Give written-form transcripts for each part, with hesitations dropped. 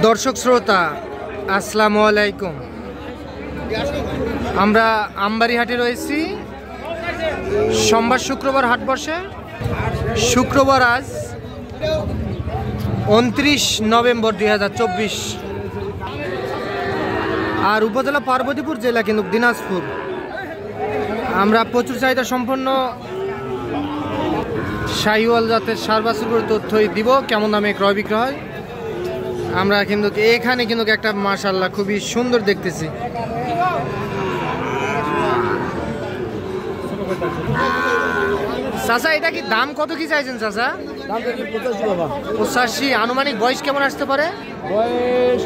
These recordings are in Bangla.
দর্শক শ্রোতা আসসালামু আলাইকুম। আমরা আমবাড়ি হাটে রয়েছি। সোমবার শুক্রবার হাট বসে। শুক্রবার আজ 29 নভেম্বর 2024 আর উপজেলা পার্বতীপুর জেলা কিন্তু দিনাজপুর। আমরা প্রচুর চাহিদা সম্পন্ন শাহিওয়াল জাতের সার বাছুর তথ্যই দিব, কেমন দামে ক্রয় বিক্রয় হয়। আমরা কিন্তু এখানে কিন্তু একটা মাশাআল্লাহ খুবই সুন্দর দেখতেছি। চাচা এটা কি দাম কত কি চাইছেন চাচা? 85। আনুমানিক বয়স কেমন আসতে পারে? বয়স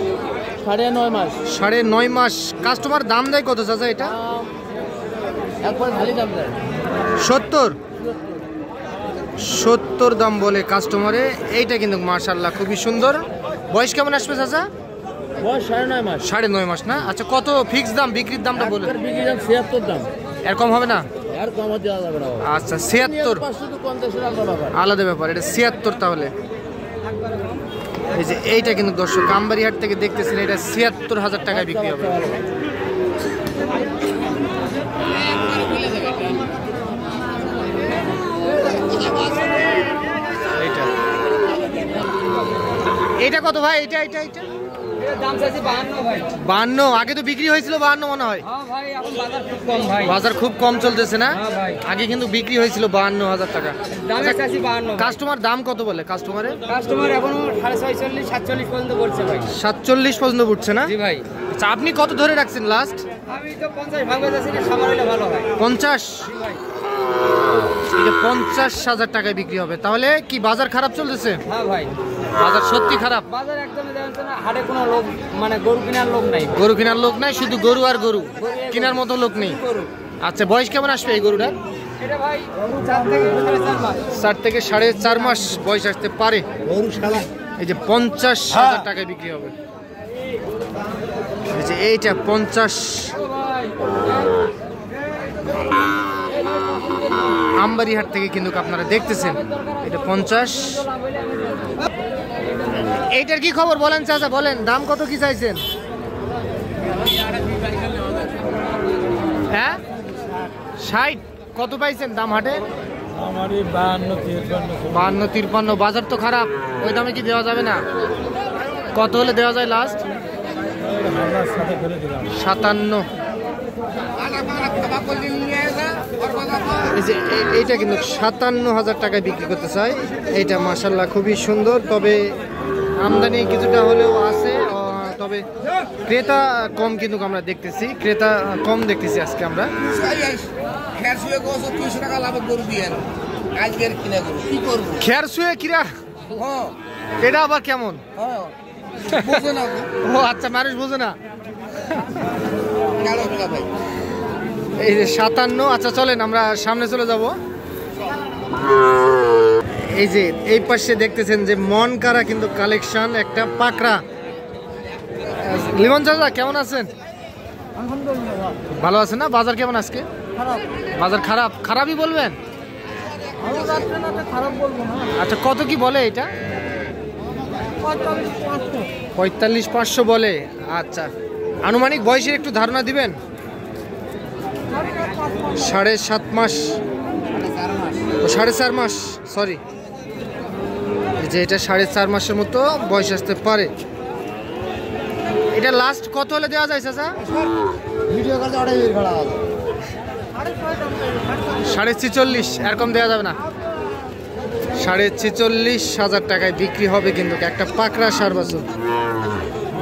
9.5 মাস। 9.5 মাস। কাস্টমার দাম দেয় কত চাচা এটা? একবার ভালো দাম দেয় 70 দাম বলে কাস্টমারে। এইটা কিন্তু মাশাআল্লাহ খুবই সুন্দর। বয়স কেমন আসবে চাচা? বয়স 9.5 মাস। 9.5 মাস না? আচ্ছা, কত ফিক্স দাম? বিক্রির দামটা বলে। বিক্রির দাম 76 দাম। এর কম হবে না? আর কম দেওয়া যাবে না। আচ্ছা 76। 550 আলাদা ব্যাপার। এটা 76 তাহলে। এই যে এইটা কিন্তু দর্শক আমবাড়ি হাট থেকে দেখতেছেন, এটা 76,000 টাকায় বিক্রি হবে। এটা কত ভাই? এটা এটা এটা দাম চাইছি 52 ভাই। 52? আগে তো বিক্রি হয়েছিল 52 মনে হয়। হ্যাঁ ভাই, এখন বাজার খুব কম ভাই। বাজার খুব কম চলতেছে না? হ্যাঁ ভাই। আগে কিন্তু বিক্রি হয়েছিল 52,000 টাকা। দাম চাইছি 52। কাস্টমার দাম কত বলে? কাস্টমার এখনো 46.5 47 পর্যন্ত বলছে ভাই। 47 পর্যন্ত উঠছে না? জি ভাই। আচ্ছা, আপনি কত ধরে রাখছেন লাস্ট? আমি তো 50 ভাঙবে যাচ্ছি, সামার হলে ভালো হয়। 50? জি ভাই। এটা 50,000 টাকায় বিক্রি হবে। তাহলে কি বাজার খারাপ চলতেছে? হ্যাঁ ভাই, বাজার সত্যি খারাপ। বাজার একদমই দেখেন না, হাটে কোনো লোক মানে গরু কেনার লোক নাই। গরু কেনার লোক নাই, শুধু গরু আর গরু, কেনার মতো লোক নেই। আচ্ছা, বয়স কেমন আসবে এই গরুটার? এটা ভাই 4 থেকে 4.5 মাস। 4 থেকে 4.5 মাস বয়স আসতে পারে। গরু শালা। এই যে 50,000 টাকায় বিক্রি হবে। এই যে এইটা 50। আমবাড়ি হাট থেকে কিন্তু আপনারা দেখতেছেন, এটা 50। এইটার কি খবর বলেন চাচা, বলেন দাম কত কি চাইছেন? হ্যাঁ 60। কত পাইছেন দাম হাটে? আমার 52 53। বাজার তো খারাপ, ওই দামে কি দেওয়া যাবে না? কত হলে দেওয়া যায় লাস্ট? 57। এইটা কিন্তু 57,000 টাকায় বিক্রি করতে চাই। এইটা মাশাআল্লাহ খুবই সুন্দর, তবে আমদানি কিছুটা হলেও আছে, তবে ক্রেতা কম কিন্তু আমরা দেখতেছি, ক্রেতা কম দেখতেছি আজকে আমরা। খেয়ার শুয়ে কিরা? এটা আবার কেমন? ও আচ্ছা, মানুষ বোঝে না। এই যে 57। আচ্ছা চলেন আমরা সামনে চলে যাব। এই যে এই পাশে দেখতেছেন যে মন কারা কিন্তু কালেকশন, একটা পাকড়া। লিমন চাচা কেমন আছেন? ভালো আছেন না? বাজার কেমন আজকে? বাজার খারাপ? খারাপই বলবেন? আচ্ছা, কত কি বলে এটা? 45,500 বলে। আচ্ছা, আনুমানিক বয়সের একটু ধারণা দিবেন? 7.5 মাস, 4.5 মাস, সরি। যে এটা 4.5 মাসের মতো বয়স আসতে পারে। এটা লাস্ট কত হলে দেওয়া যায় চাচা? 46.5। এরকম দেওয়া যাবে না? 46,500 টাকায় বিক্রি হবে কিন্তু একটা পাকড়া সার বাছুর।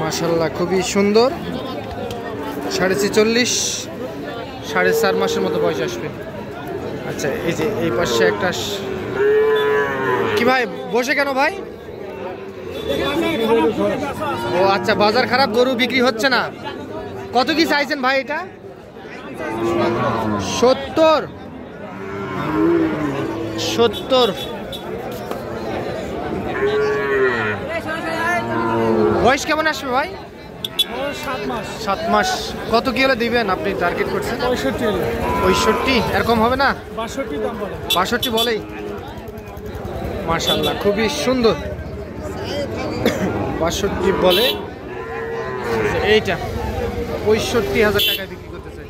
মাশাআল্লাহ খুবই সুন্দর। 46.5, 4.5 মাসের মতো বয়স আসবে। আচ্ছা, এই যে এই পাশে একটা। কি ভাই বসে কেন ভাই? ও আচ্ছা, বাজার খারাপ, গরু বিক্রি হচ্ছে না। কত কি চাইছেন ভাই এটা? 70। বয়স কেমন আসবে ভাই? 7 মাস। কত কি হলে দিবেন আপনি টার্গেট করছেন? 65। এরকম হবে না? 62 বলেই। মাশাআল্লাহ খুবই সুন্দর। 62 বলে, এইটা 65,000 টাকায় বিক্রি করতে চাই।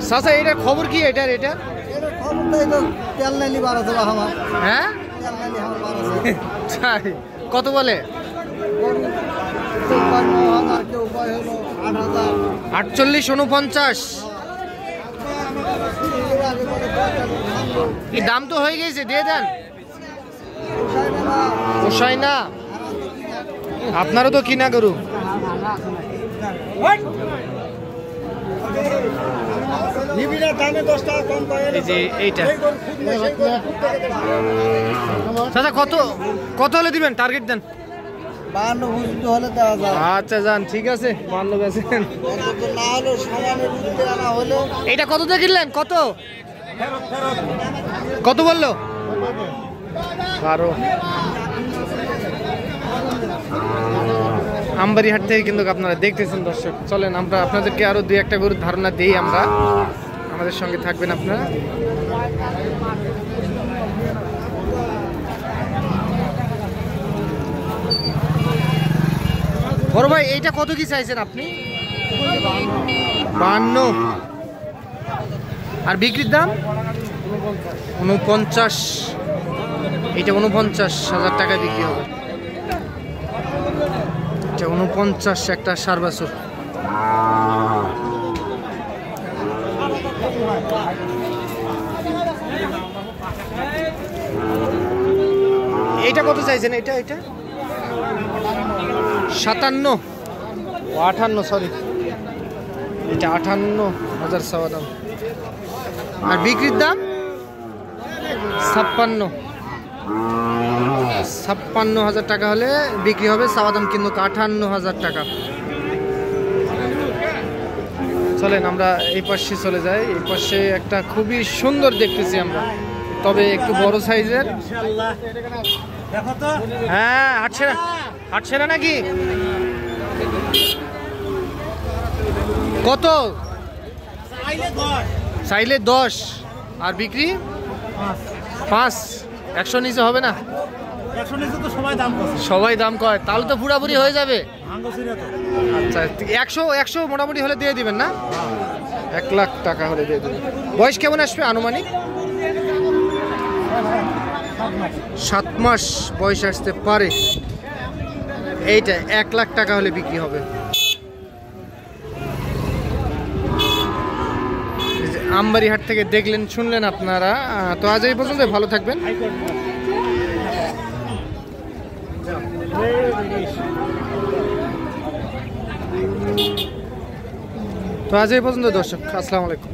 চাচা এটার খবর কি? এটার হ্যাঁ তাই কত বলে? 48, 49। এই দাম তো হয়ে গেছে, দিয়ে দেন। পোষায় না, আপনারও তো কিনা গরু। এইটা দাদা কত কত হলে দিবেন? টার্গেট দেন। 52 হলে দেওয়া যায়। আচ্ছা যান, ঠিক আছে 52 বেচেন। না হলে সমানের উঠতে আনা হলো। এইটা কত দিয়ে কিনলেন? কত কত বললো? 12। আমবাড়িহাট থেকে কিন্তু আপনারা দেখতেছেন দর্শক। চলেন আমরা আপনাদেরকে আরো 2-1টা গরুর ধারণা দিই আমরা, আমাদের সঙ্গে থাকবেন আপনারা। বড় ভাই এইটা কত কি চাইছেন আপনি? 52। আর বিক্রির দাম 49। এটা 49,000 টাকা বিক্রি হবে। এটা 49, একটা 4 বছর। এইটা কত চাইছেন? এটা 57, 58, সরি এটা 58,000 চাওয়া দাম। আর বিক্রির দাম 56,000 টাকা হলে বিক্রি হবে। চাওয়া দাম কিন্তু 58,000 টাকা। চলেন আমরা এই পাশে চলে যাই। এই পাশে একটা খুবই সুন্দর দেখতেছি আমরা, তবে একটু বড় সাইজের। হ্যাঁ হাটছেরা নাকি? কত চাইলে 10 আর বিক্রি 5? 100 নিচে হবে না? 100 নিচে তো সবাই দাম কয়, তাহলে তো পুরাপুরি হয়ে যাবে। আচ্ছা 100 মোটামুটি হলে দিয়ে দিবেন না? 1 লাখ টাকা হলে দিয়ে দিবেন। বয়স কেমন আসবে আনুমানিক? 7 মাস বয়স আসতে পারে। এইটা 1 লাখ টাকা হলে বিক্রি হবে। আমবাড়িহাট থেকে দেখলেন শুনলেন আপনারা। তো আজ এই পর্যন্ত, ভালো থাকবেন। তো আজ এই পর্যন্ত দর্শক, আসসালামু আলাইকুম।